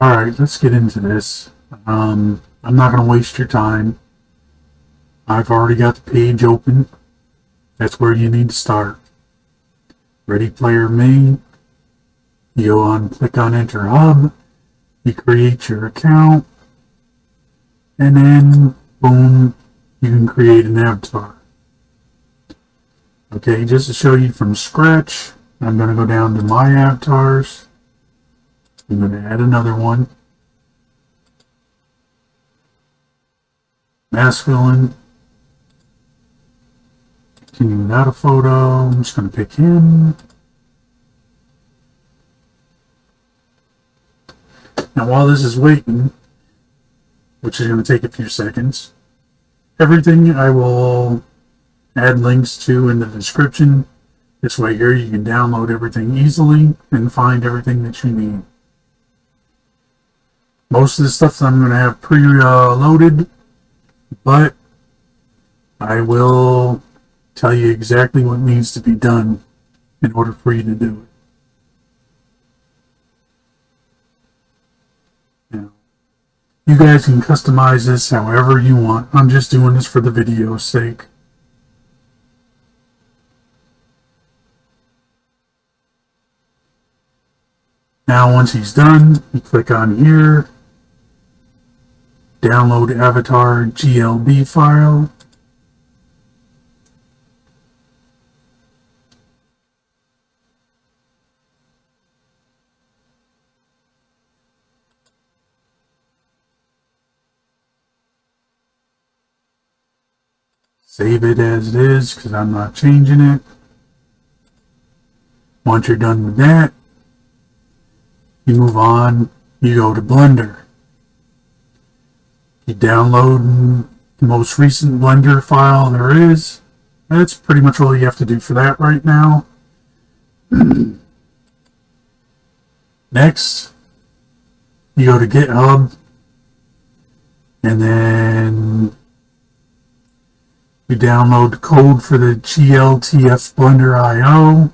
Alright, let's get into this. I'm not going to waste your time. I've already got the page open. That's where you need to start. Ready Player Me. You go on, click on Enter Hub. You create your account. And then, boom, you can create an avatar. Okay, just to show you from scratch, I'm going to go down to My Avatars. I'm going to add another one. Masculine. Continue without a photo. I'm just going to pick him. Now while this is waiting, which is going to take a few seconds, everything I will add links to in the description. This way here you can download everything easily and find everything that you need. Most of the stuff I'm going to have pre-loaded, but I will tell you exactly what needs to be done in order for you to do it. Now, you guys can customize this however you want. I'm just doing this for the video's sake. Now once he's done, you click on here, download avatar GLB file. Save it as it is because I'm not changing it. Once you're done with that, you move on, you go to Blender. You download the most recent Blender file there is. That's pretty much all you have to do for that right now. Next, you go to GitHub, and then you download the code for the GLTF Blender IO.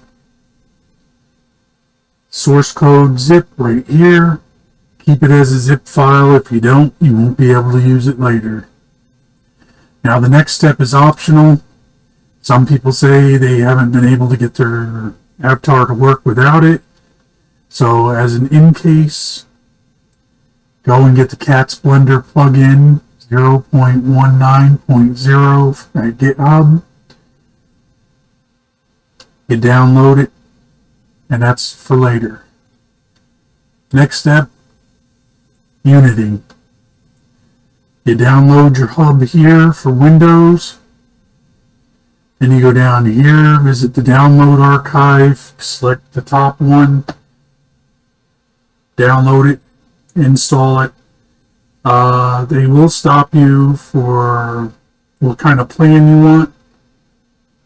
Source code zip right here. Keep it as a zip file. If you don't, you won't be able to use it later. Now the next step is optional. Some people say they haven't been able to get their avatar to work without it. So as an in case, go and get the Cats Blender plugin 0.19.0 at GitHub. You download it, and that's for later. Next step, Unity. You download your hub here for Windows. Then you go down here, visit the download archive, select the top one, download it, install it. They will stop you for what kind of plan you want.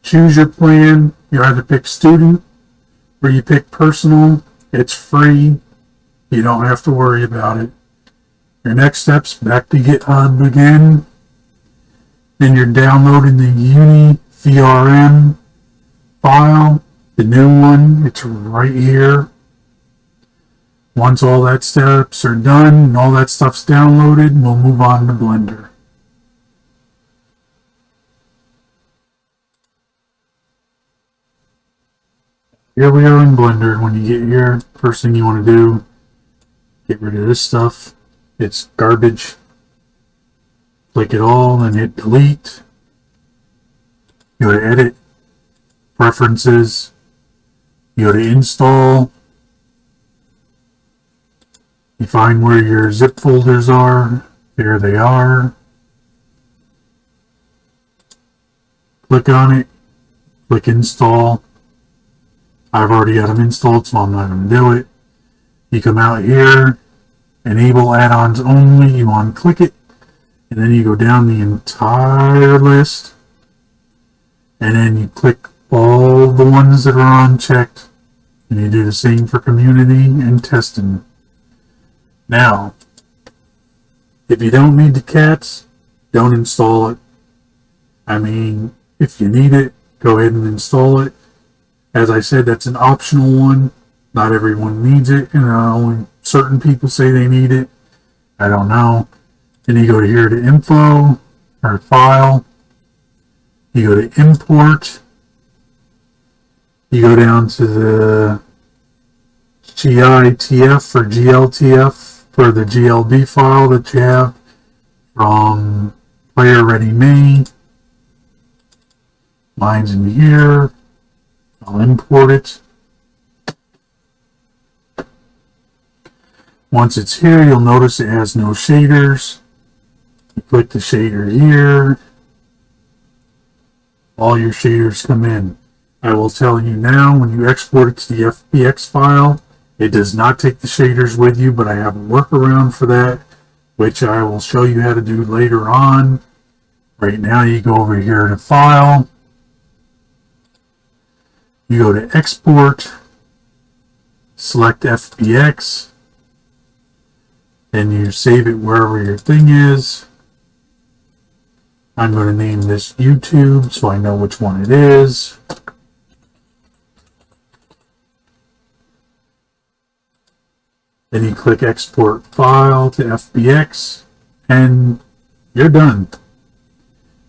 Choose your plan. You either pick student or you pick personal. It's free. You don't have to worry about it. Your next step's back to GitHub again. Then you're downloading the Uni VRM file, the new one. It's right here. Once all that steps are done and all that stuff's downloaded, we'll move on to Blender. Here we are in Blender. When you get here, first thing you want to do, get rid of this stuff. It's garbage. Click it all, then hit delete. Go to edit, preferences, you go to install. You find where your zip folders are. There they are. Click on it. Click install. I've already got them installed, so I'm not going to do it. You come out here, enable add-ons only. You unclick it, and then you go down the entire list, and then you click all the ones that are unchecked, and you do the same for community and testing. Now, if you don't need the cats, don't install it. I mean, if you need it, go ahead and install it. As I said, that's an optional one. Not everyone needs it, and only certain people say they need it. I don't know. Then you go to here to info or file. You go to import. You go down to the GITF or GLTF for the GLB file that you have from Player Ready Main. Mine's in here. I'll import it. Once it's here, you'll notice it has no shaders. You click the shader here. All your shaders come in. I will tell you now, when you export it to the FBX file, it does not take the shaders with you, but I have a workaround for that, which I will show you how to do later on. Right now, you go over here to File. You go to Export. Select FBX. Then you save it wherever your thing is. I'm going to name this YouTube so I know which one it is. Then you click Export File to FBX, and you're done.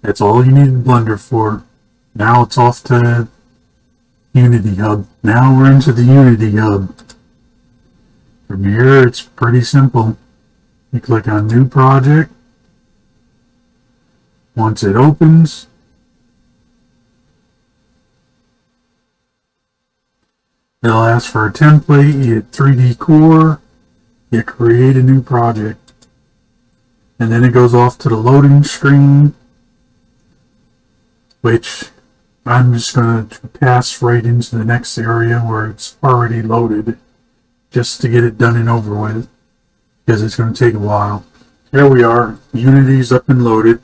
That's all you need Blender for. Now it's off to Unity Hub. Now we're into the Unity Hub. From here, it's pretty simple. You click on New Project. Once it opens, it'll ask for a template. You hit 3D Core. You create a new project. And then it goes off to the loading screen, which I'm just going to pass right into the next area where it's already loaded, just to get it done and over with, because it's going to take a while. Here we are. Unity's up and loaded.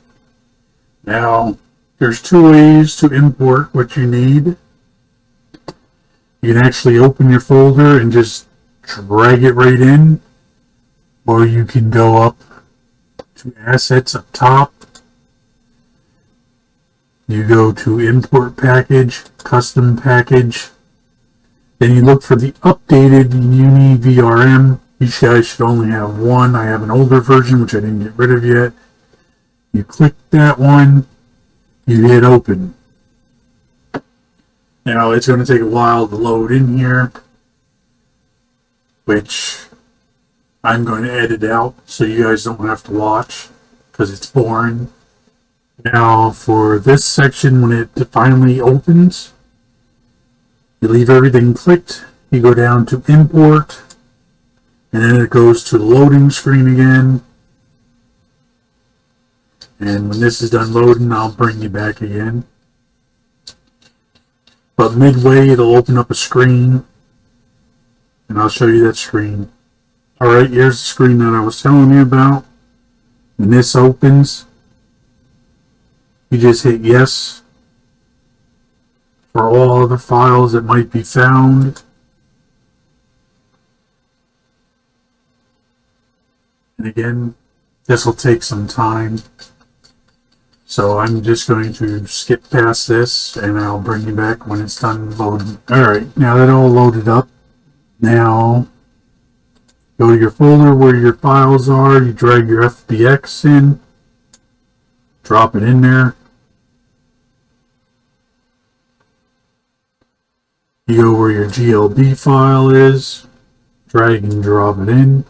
Now, there's two ways to import what you need. You can actually open your folder and just drag it right in, or you can go up to Assets up top. You go to Import Package, Custom Package. Then you look for the updated Uni VRM. You guys should only have one. I have an older version, which I didn't get rid of yet. You click that one. You hit Open. Now, it's going to take a while to load in here, which I'm going to edit out so you guys don't have to watch because it's boring. Now, for this section, when it finally opens, you leave everything clicked, you go down to Import, and then it goes to the loading screen again. And when this is done loading, I'll bring you back again. But midway, it'll open up a screen, and I'll show you that screen. Alright, here's the screen that I was telling you about. When this opens, you just hit yes for all other files that might be found. And again, this will take some time. So I'm just going to skip past this and I'll bring you back when it's done loading. Alright, now that all loaded up, now go to your folder where your files are, you drag your FBX in, drop it in there. You go where your GLB file is, drag and drop it in.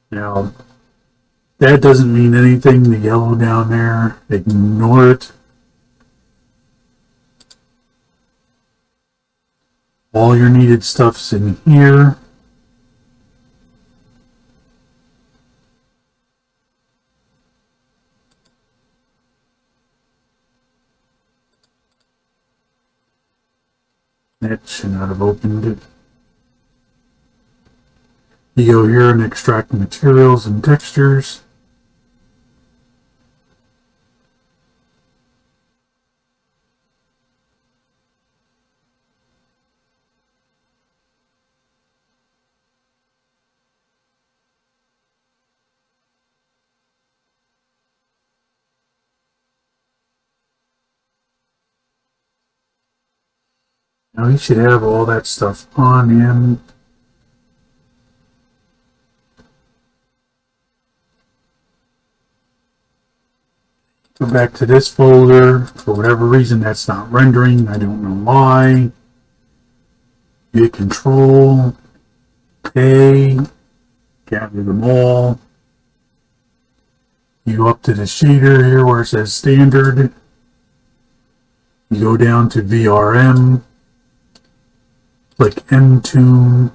Now, that doesn't mean anything, the yellow down there, ignore it. All your needed stuff's in here. That should not have opened it. You go here and extract materials and textures. Now he should have all that stuff on him. Go back to this folder. For whatever reason, that's not rendering. I don't know why. Hit Control, A, gather them all. You go up to the shader here where it says Standard. You go down to VRM. Click M-Tune.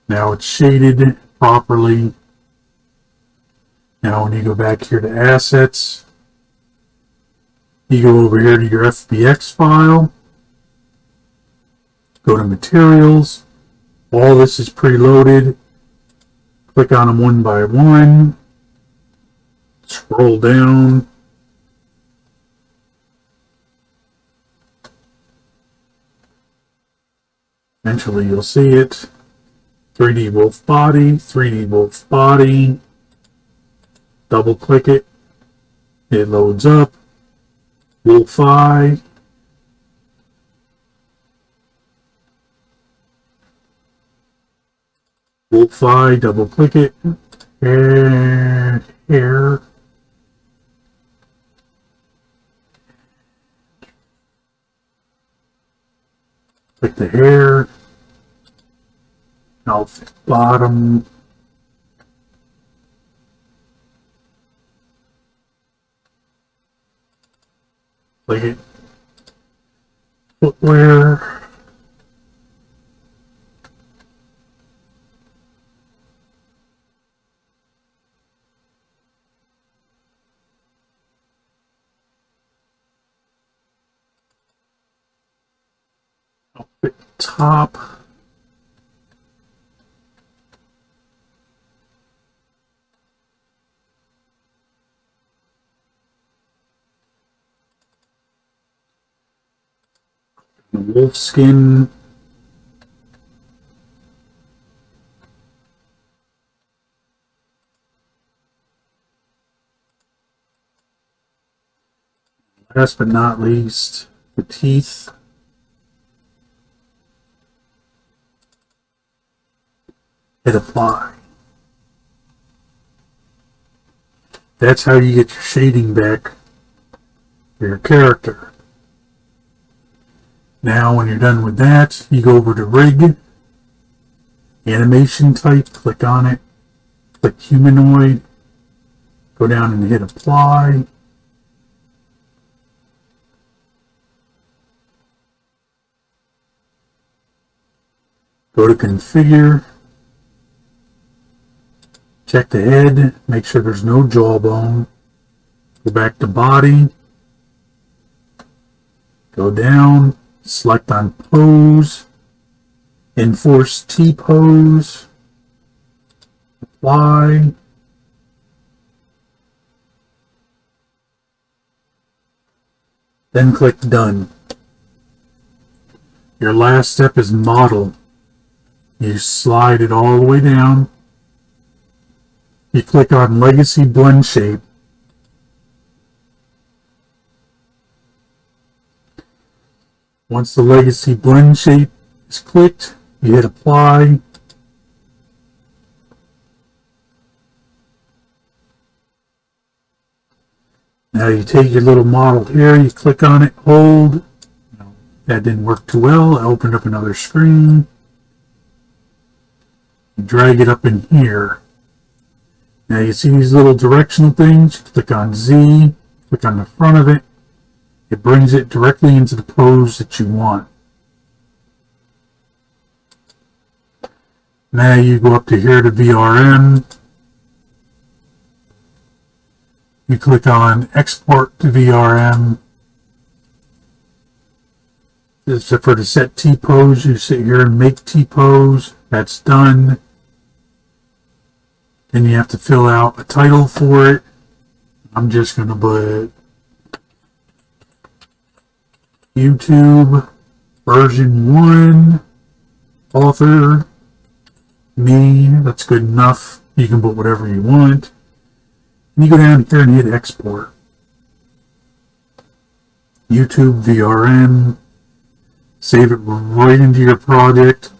Now it's shaded properly. Now when you go back here to Assets, you go over here to your FBX file, go to Materials, all this is preloaded, click on them one by one, scroll down, eventually you'll see it, 3D Wolf Body, 3D Wolf Body, double click it, it loads up, Wolf Eye, Wolf Eye, double click it, hair, click the hair, outfit bottom, click it, footwear, outfit top, wolf skin, last but not least, the teeth. Hit apply. That's how you get your shading back for your character. Now when you're done with that, you go over to Rig, Animation Type, click on it, click Humanoid, go down and hit Apply. Go to Configure, check the head, make sure there's no jawbone, go back to Body, go down, select on Pose, enforce T-Pose, apply, then click Done. Your last step is Model. You slide it all the way down, you click on Legacy Blend Shape, once the Legacy Blend Shape is clicked, you hit Apply. Now you take your little model here, you click on it, hold. No, that didn't work too well. I opened up another screen. You drag it up in here. Now you see these little directional things. Click on Z, click on the front of it. It brings it directly into the pose that you want. Now you go up to here to VRM. You click on Export to VRM. This is for the set T-pose. You sit here and make T-pose. That's done. Then you have to fill out a title for it. I'm just going to put YouTube version 1, author, me. That's good enough. You can put whatever you want. And you go down here and hit export. YouTube VRM, save it right into your project.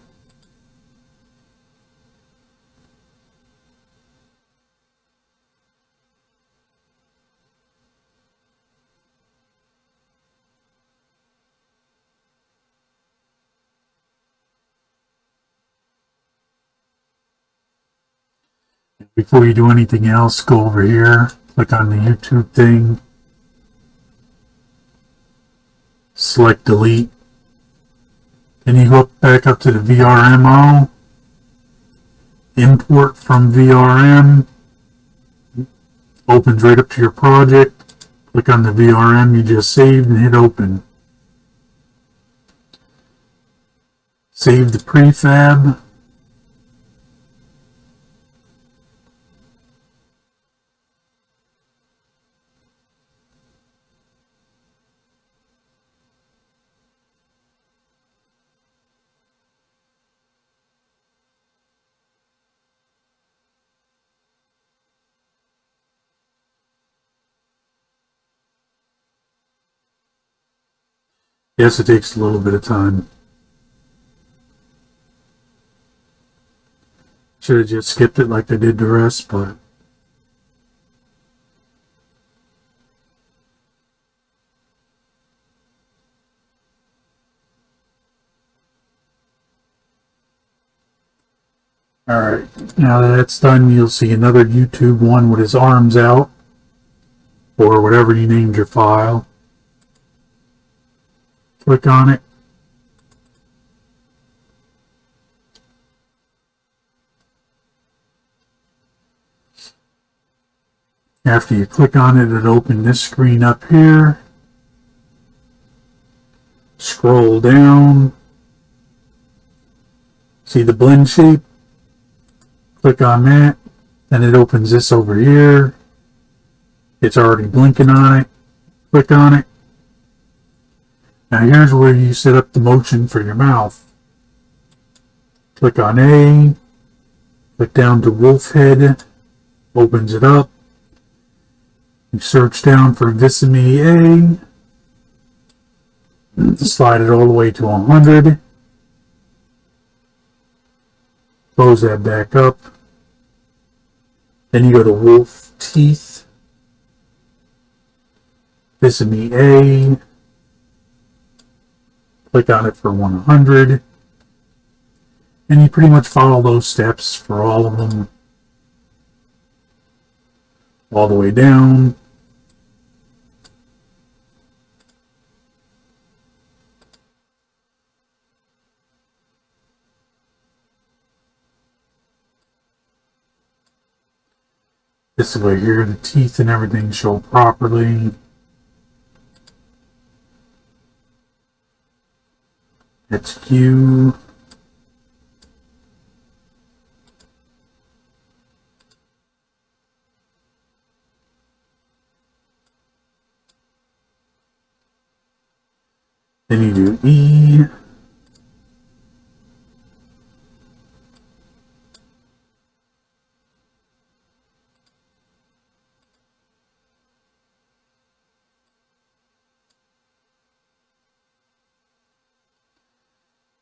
Before you do anything else, go over here, click on the YouTube thing, select delete, then you go back up to the VRMO, import from VRM, opens right up to your project, click on the VRM you just saved and hit open. Save the prefab. Yes, it takes a little bit of time. Should have just skipped it like I did the rest, but alright, now that that's done, you'll see another YouTube one with his arms out, or whatever you named your file. Click on it. After you click on it, it'll open this screen up here. Scroll down. See the blend shape? Click on that. Then it opens this over here. It's already blinking on it. Click on it. Now here's where you set up the motion for your mouth. Click on A. Click down to wolf head. Opens it up. You search down for VMagicmirror A. Slide it all the way to 100. Close that back up. Then you go to wolf teeth. VMagicmirror A. Click on it for 100. And you pretty much follow those steps for all of them. All the way down. This way here, the teeth and everything show properly. It's Q. Then you do E.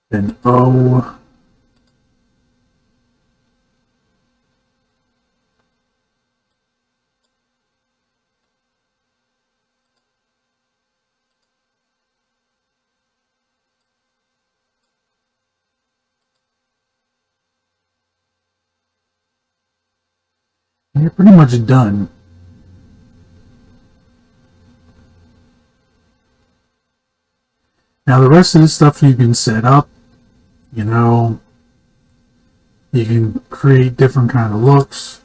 Then O. And you're pretty much done. Now the rest of the stuff you can set up, you know, you can create different kind of looks.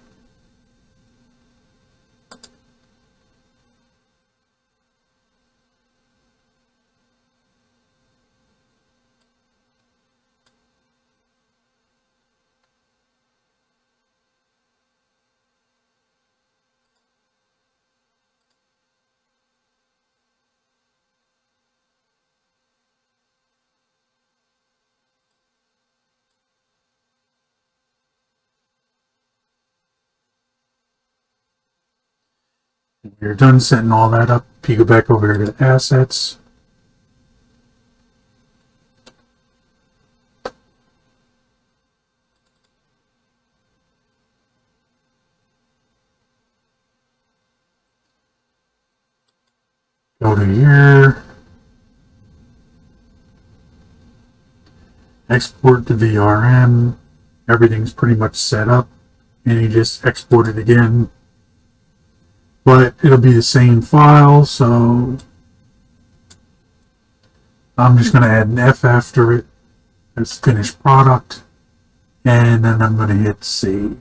When you're done setting all that up, you go back over here to Assets. Go to here. Export to VRM. Everything's pretty much set up. And you just export it again. But it'll be the same file, so I'm just going to add an F after it. It's finished product. And then I'm going to hit save.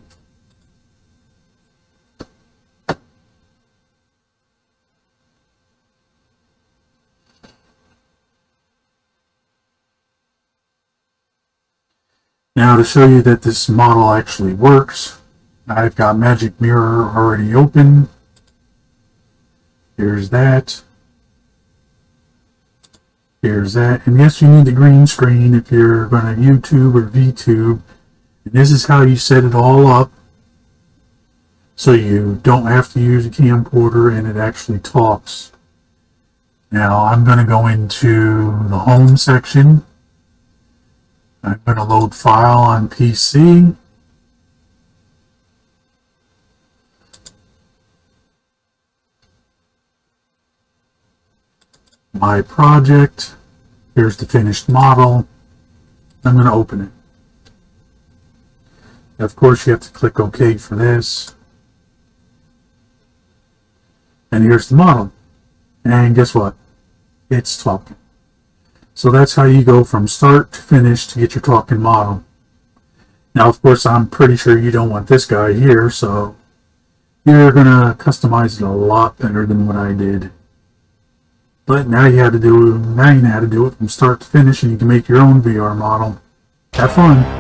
Now to show you that this model actually works, I've got VMagicmirror already open. Here's that. Here's that. And yes, you need the green screen if you're going to YouTube or VTube. And this is how you set it all up, so you don't have to use a camcorder and it actually talks. Now I'm going to go into the home section. I'm going to load file on PC. My project. Here's the finished model. I'm going to open it. Of course, you have to click OK for this. And here's the model. And guess what? It's talking. So that's how you go from start to finish to get your talking model. Now, of course, I'm pretty sure you don't want this guy here, so you're going to customize it a lot better than what I did. But now you know how to do it from start to finish, and you can make your own VR model. Have fun.